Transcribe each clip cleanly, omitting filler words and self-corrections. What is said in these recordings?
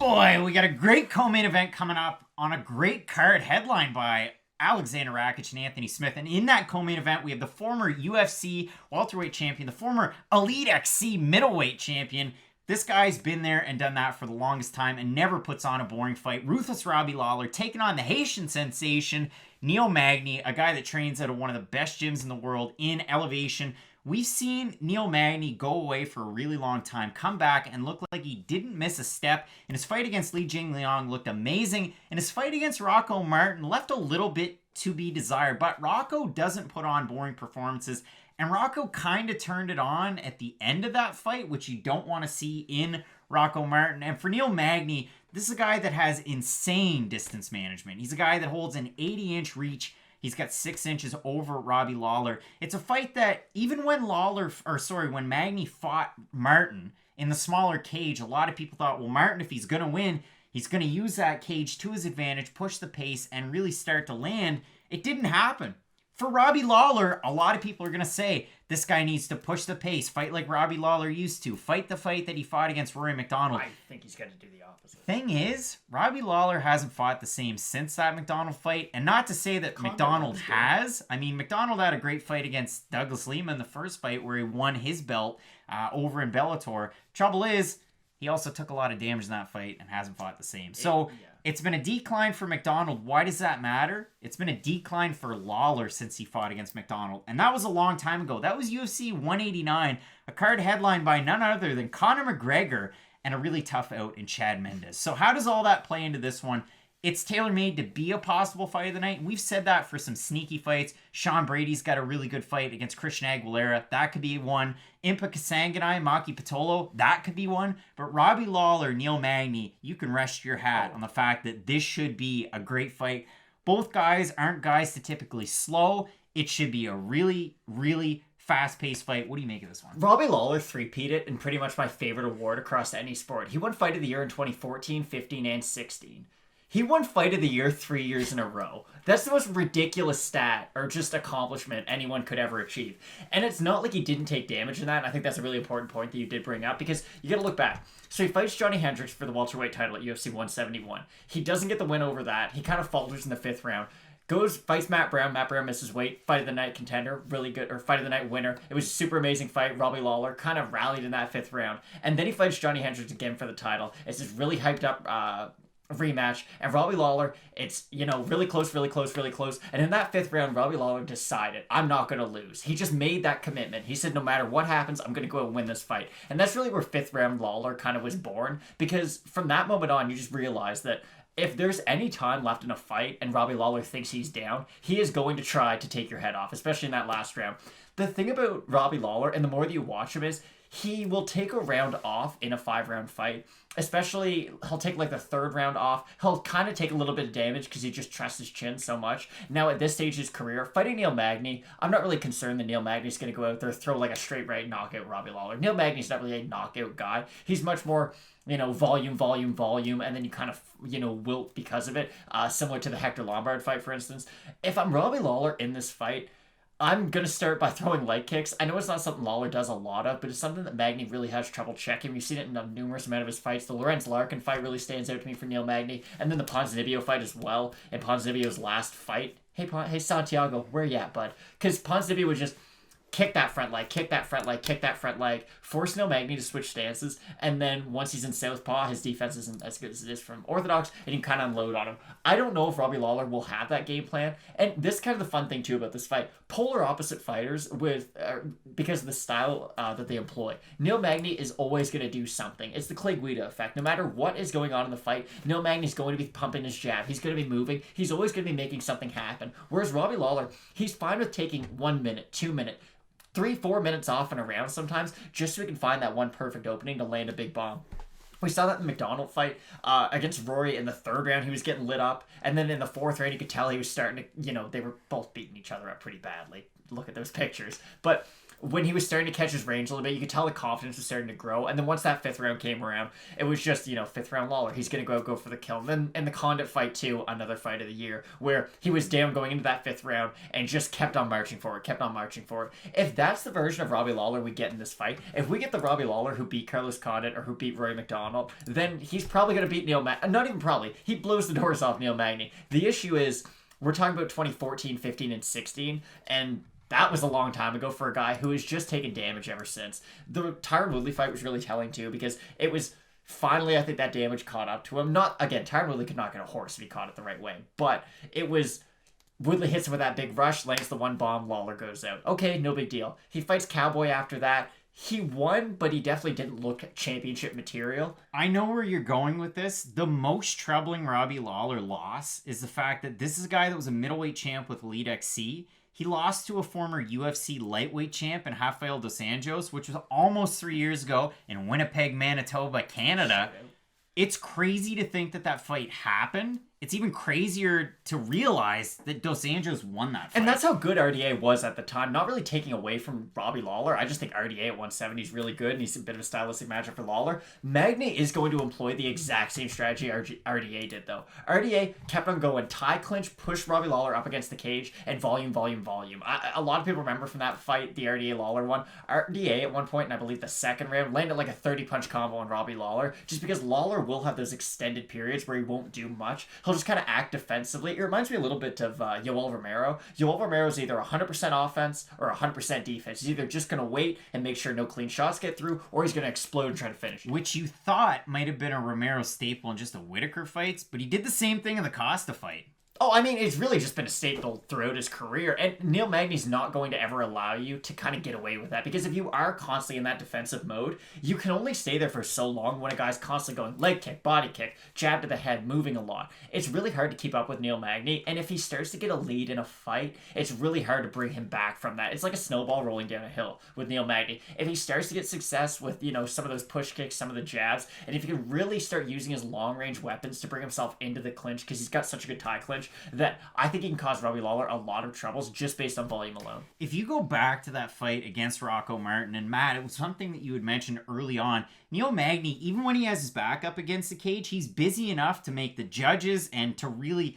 boy, we got a great co-main event coming up on a great card headlined by Alexander Rakic and Anthony Smith. And in that co-main event, we have the former UFC welterweight champion, the former Elite XC middleweight champion. This guy's been there and done that for the longest time and never puts on a boring fight. Ruthless Robbie Lawler taking on the Haitian Sensation, Neil Magny, a guy that trains out of one of the best gyms in the world in Elevation. We've seen Neil Magny go away for a really long time, come back and look like he didn't miss a step. In his fight against Li Jingliang looked amazing. In his fight against Rocco Martin left a little bit to be desired, but Rocco doesn't put on boring performances. And Rocco kind of turned it on at the end of that fight, which you don't want to see in Rocco Martin. And for Neil Magny, this is a guy that has insane distance management. He's a guy that holds an 80-inch reach. He's got 6 inches over Robbie Lawler. It's a fight that even when when Magny fought Martin in the smaller cage, a lot of people thought, well, Martin, if he's going to win, he's going to use that cage to his advantage, push the pace, and really start to land. It didn't happen. For Robbie Lawler, a lot of people are going to say, this guy needs to push the pace, fight like Robbie Lawler used to, fight the fight that he fought against Rory McDonald. I think he's going to do the opposite. Thing is, Robbie Lawler hasn't fought the same since that McDonald fight, and not to say that McDonald has. I mean, McDonald had a great fight against Douglas Lima in the first fight where he won his belt over in Bellator. Trouble is, he also took a lot of damage in that fight and hasn't fought the same. So it's been a decline for McDonald. Why does that matter? It's been a decline for Lawler since he fought against McDonald. And that was a long time ago. That was UFC 189, a card headlined by none other than Conor McGregor and a really tough out in Chad Mendes. So how does all that play into this one? It's tailor-made to be a possible fight of the night. We've said that for some sneaky fights. Sean Brady's got a really good fight against Christian Aguilera. That could be one. Impa Kasanganay, Maki Pitolo, that could be one. But Robbie Lawler, Neil Magny, you can rest your hat on the fact that this should be a great fight. Both guys aren't guys to typically slow. It should be a really, really fast-paced fight. What do you make of this one? Robbie Lawler three-peated in pretty much my favorite award across any sport. He won Fight of the Year in 2014, 15, and 16. He won Fight of the Year 3 years in a row. That's the most ridiculous stat or just accomplishment anyone could ever achieve. And it's not like he didn't take damage in that. And I think that's a really important point that you did bring up because you got to look back. So he fights Johnny Hendricks for the welterweight title at UFC 171. He doesn't get the win over that. He kind of falters in the 5th round. Fights Matt Brown. Matt Brown misses weight. Fight of the night contender. Really good. Or fight of the night winner. It was a super amazing fight. Robbie Lawler kind of rallied in that 5th round. And then he fights Johnny Hendricks again for the title. It's this really hyped up rematch, and Robbie Lawler, it's, really close, and in that 5th round, Robbie Lawler decided, I'm not going to lose. He just made that commitment. He said, no matter what happens, I'm going to go and win this fight. And that's really where 5th round Lawler kind of was born, because from that moment on, you just realize that if there's any time left in a fight and Robbie Lawler thinks he's down, he is going to try to take your head off, especially in that last round. The thing about Robbie Lawler, and the more that you watch him, is he will take a round off in a 5-round fight. Especially, he'll take like the 3rd round off. He'll kind of take a little bit of damage because he just trusts his chin so much. Now, at this stage of his career, fighting Neil Magny, I'm not really concerned that Neil Magny's going to go out there, throw like a straight right knockout Robbie Lawler. Neil Magny's not really a knockout guy. He's much more, volume, and then you kind of, wilt because of it. Similar to the Hector Lombard fight, for instance. If I'm Robbie Lawler in this fight, I'm going to start by throwing leg kicks. I know it's not something Lawler does a lot of, but it's something that Magny really has trouble checking. We've seen it in a numerous amount of his fights. The Lorenz Larkin fight really stands out to me for Neil Magny, and then the Ponzinibbio fight as well. In Ponzinibbio's last fight, hey Santiago, where you at, bud? Because Ponzinibbio was just kick that front leg, force Neil Magny to switch stances, and then once he's in southpaw, his defense isn't as good as it is from orthodox, and you can kind of unload on him. I don't know if Robbie Lawler will have that game plan, and this is kind of the fun thing too about this fight. Polar opposite fighters because of the style that they employ. Neil Magny is always going to do something. It's the Clay Guida effect. No matter what is going on in the fight, Neil Magny's going to be pumping his jab. He's going to be moving. He's always going to be making something happen. Whereas Robbie Lawler, he's fine with taking 1 minute, 2 minutes, 3-4 minutes off in a round sometimes, just so we can find that one perfect opening to land a big bomb. We saw that in the McDonald fight against Rory in the 3rd round. He was getting lit up. And then in the 4th round, you could tell he was starting to, they were both beating each other up pretty badly. Look at those pictures. But when he was starting to catch his range a little bit, you could tell the confidence was starting to grow. And then once that 5th round came around, it was just, 5th round Lawler. He's going to go for the kill. And then in the Condit fight too, another fight of the year, where he was down going into that 5th round and just kept on marching forward. If that's the version of Robbie Lawler we get in this fight, if we get the Robbie Lawler who beat Carlos Condit or who beat Rory McDonald, then he's probably going to beat Neil Magny. Not even probably. He blows the doors off Neil Magny. The issue is, we're talking about 2014, 15, and 16, and that was a long time ago for a guy who has just taken damage ever since. The Tyron Woodley fight was really telling too, because it was finally, I think, that damage caught up to him. Not, again, Tyron Woodley could not get a horse if he caught it the right way, but it was, Woodley hits him with that big rush, lands the one bomb, Lawler goes out. Okay, no big deal. He fights Cowboy after that. He won, but he definitely didn't look championship material. I know where you're going with this. The most troubling Robbie Lawler loss is the fact that this is a guy that was a middleweight champ with Elite XC. He lost to a former UFC lightweight champ in Rafael dos Anjos, which was almost 3 years ago in Winnipeg, Manitoba, Canada. It's crazy to think that fight happened. It's even crazier to realize that Dos Anjos won that fight. And that's how good RDA was at the time. Not really taking away from Robbie Lawler. I just think RDA at 170 is really good, and he's a bit of a stylistic matchup for Lawler. Magny is going to employ the exact same strategy RDA did, though. RDA kept on going tie clinch, push Robbie Lawler up against the cage, and volume. A lot of people remember from that fight, the RDA Lawler one. RDA at one point, and I believe the second round, landed like a 30-punch combo on Robbie Lawler, just because Lawler will have those extended periods where he won't do much. He'll just kind of act defensively. It reminds me a little bit of Yoel Romero. Yoel Romero is either 100% offense or 100% defense. He's either just going to wait and make sure no clean shots get through, or he's going to explode and try to finish. Which you thought might have been a Romero staple in just the Whitaker fights, but he did the same thing in the Costa fight. Oh, I mean, it's really just been a staple throughout his career. And Neil Magny's not going to ever allow you to kind of get away with that. Because if you are constantly in that defensive mode, you can only stay there for so long when a guy's constantly going leg kick, body kick, jab to the head, moving a lot. It's really hard to keep up with Neil Magny. And if he starts to get a lead in a fight, it's really hard to bring him back from that. It's like a snowball rolling down a hill with Neil Magny. If he starts to get success with, some of those push kicks, some of the jabs, and if he can really start using his long-range weapons to bring himself into the clinch, because he's got such a good tie clinch, that I think he can cause Robbie Lawler a lot of troubles just based on volume alone. If you go back to that fight against Rocco Martin, and Matt, it was something that you had mentioned early on, Neil Magny, even when he has his back up against the cage, he's busy enough to make the judges and to really...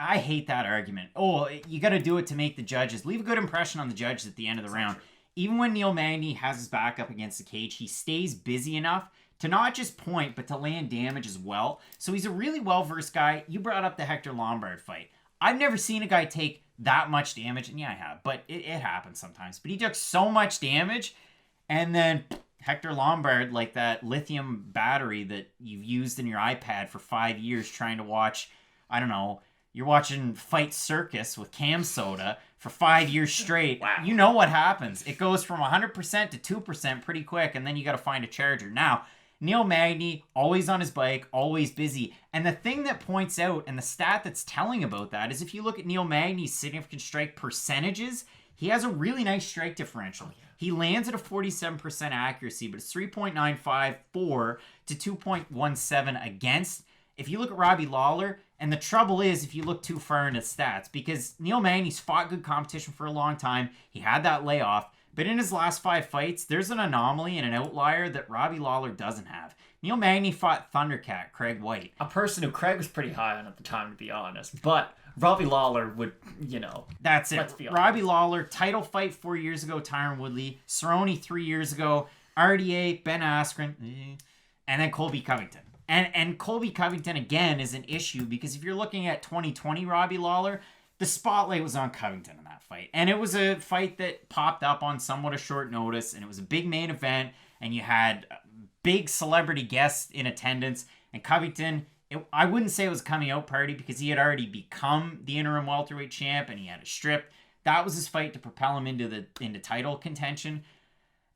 I hate that argument. Oh, you got to do it to make the judges. Leave a good impression on the judges at the end of the round. Even when Neil Magny has his back up against the cage, he stays busy enough to not just point, but to land damage as well. So he's a really well-versed guy. You brought up the Hector Lombard fight. I've never seen a guy take that much damage, and yeah, I have, but it happens sometimes. But he took so much damage, and then Hector Lombard, like that lithium battery that you've used in your iPad for 5 years trying to watch, I don't know, you're watching Fight Circus with Cam Soda for 5 years straight. Wow. You know what happens. It goes from 100% to 2% pretty quick, and then you got to find a charger. Now, Neil Magny, always on his bike, always busy. And the thing that points out, and the stat that's telling about that, is if you look at Neil Magny's significant strike percentages, he has a really nice strike differential. He lands at a 47% accuracy, but it's 3.954 to 2.17 against. If you look at Robbie Lawler, and the trouble is if you look too far into stats, because Neil Magny's fought good competition for a long time. He had that layoff. But in his last 5 fights, there's an anomaly and an outlier that Robbie Lawler doesn't have. Neil Magny fought Thundercat, Craig White. A person who Craig was pretty high on at the time, to be honest. But Robbie Lawler would, That's it. Let's be honest. Robbie Lawler, title fight 4 years ago, Tyron Woodley. Cerrone 3 years ago. RDA, Ben Askren. And then Colby Covington. And Colby Covington, again, is an issue because if you're looking at 2020 Robbie Lawler, the spotlight was on Covington in that fight. And it was a fight that popped up on somewhat a short notice, and it was a big main event, and you had big celebrity guests in attendance. And Covington, I wouldn't say it was a coming out party because he had already become the interim welterweight champ, and he had a strip. That was his fight to propel him into title contention.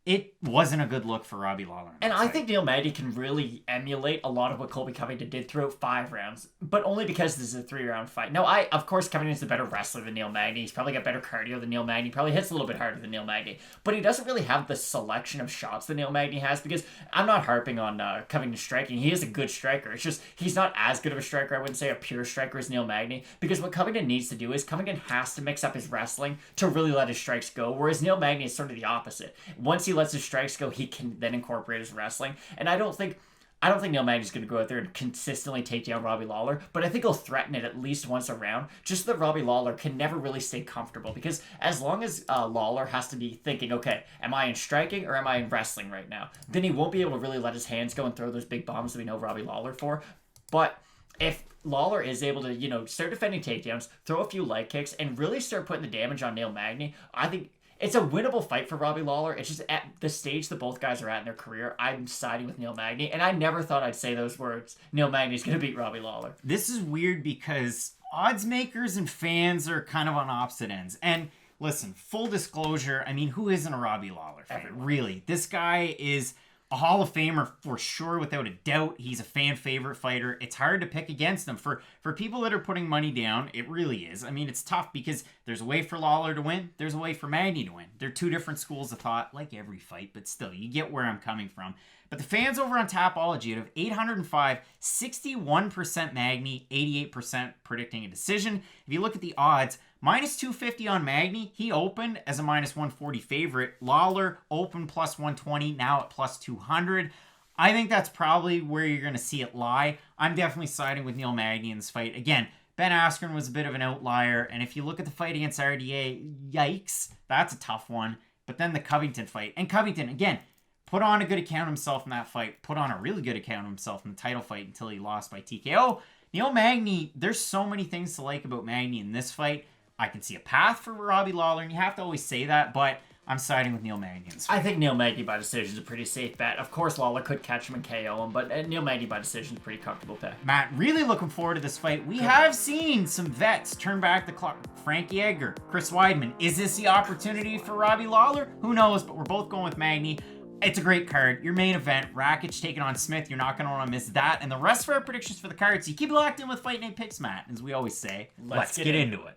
it wasn't a good look for Robbie Lawler. And I think Neil Magny can really emulate a lot of what Colby Covington did throughout 5 rounds, but only because this is a 3-round fight. Now, of course, Covington's a better wrestler than Neil Magny. He's probably got better cardio than Neil Magny. Probably hits a little bit harder than Neil Magny. But he doesn't really have the selection of shots that Neil Magny has, because I'm not harping on Covington's striking. He is a good striker. It's just he's not as good of a striker. I wouldn't say a pure striker as Neil Magny, because what Covington needs to do is Covington has to mix up his wrestling to really let his strikes go, whereas Neil Magny is sort of the opposite. Once he lets his strikes go, he can then incorporate his wrestling. And I don't think Neil Magny's going to go out there and consistently take down Robbie Lawler, but I think he'll threaten it at least once a round, just so that Robbie Lawler can never really stay comfortable. Because as long as Lawler has to be thinking, okay, am I in striking or am I in wrestling right now? Then he won't be able to really let his hands go and throw those big bombs that we know Robbie Lawler for. But if Lawler is able to, start defending takedowns, throw a few leg kicks, and really start putting the damage on Neil Magny, I think it's a winnable fight for Robbie Lawler. It's just at the stage that both guys are at in their career, I'm siding with Neil Magny, and I never thought I'd say those words. Neil Magny's going to beat Robbie Lawler. This is weird because odds makers and fans are kind of on opposite ends. And listen, full disclosure, I mean, who isn't a Robbie Lawler fan? Everyone. Really. This guy is a Hall of Famer for sure, without a doubt. He's a fan favorite fighter. It's hard to pick against him. For people that are putting money down, it really is. I mean, it's tough because there's a way for Lawler to win. There's a way for Magny to win. They're two different schools of thought, like every fight, but still, you get where I'm coming from. But the fans over on Tapology out of 805, 61% Magny, 88% predicting a decision. If you look at the odds, minus 250 on Magny. He opened as a minus 140 favorite. Lawler opened plus 120, now at plus 200. I think that's probably where you're going to see it lie. I'm definitely siding with Neil Magny in this fight. Again, Ben Askren was a bit of an outlier, and if you look at the fight against RDA, yikes, that's a tough one. But then the Covington fight, and Covington, again, put on a good account of himself in that fight, put on a really good account of himself in the title fight until he lost by TKO. Neil Magny, there's so many things to like about Magny in this fight. I can see a path for Robbie Lawler, and you have to always say that, but I'm siding with Neil Magny in this fight. I think Neil Magny by decision is a pretty safe bet. Of course, Lawler could catch him and KO him, but Neil Magny by decision is a pretty comfortable pick. Matt, really looking forward to this fight. We have seen some vets turn back the clock. Frankie Edgar, Chris Weidman. Is this the opportunity for Robbie Lawler? Who knows, but we're both going with Magny. It's a great card. Your main event, Rakic taking on Smith. You're not going to want to miss that. And the rest of our predictions for the cards, you keep locked in with Fight Night Picks, Matt, as we always say. Let's get into it.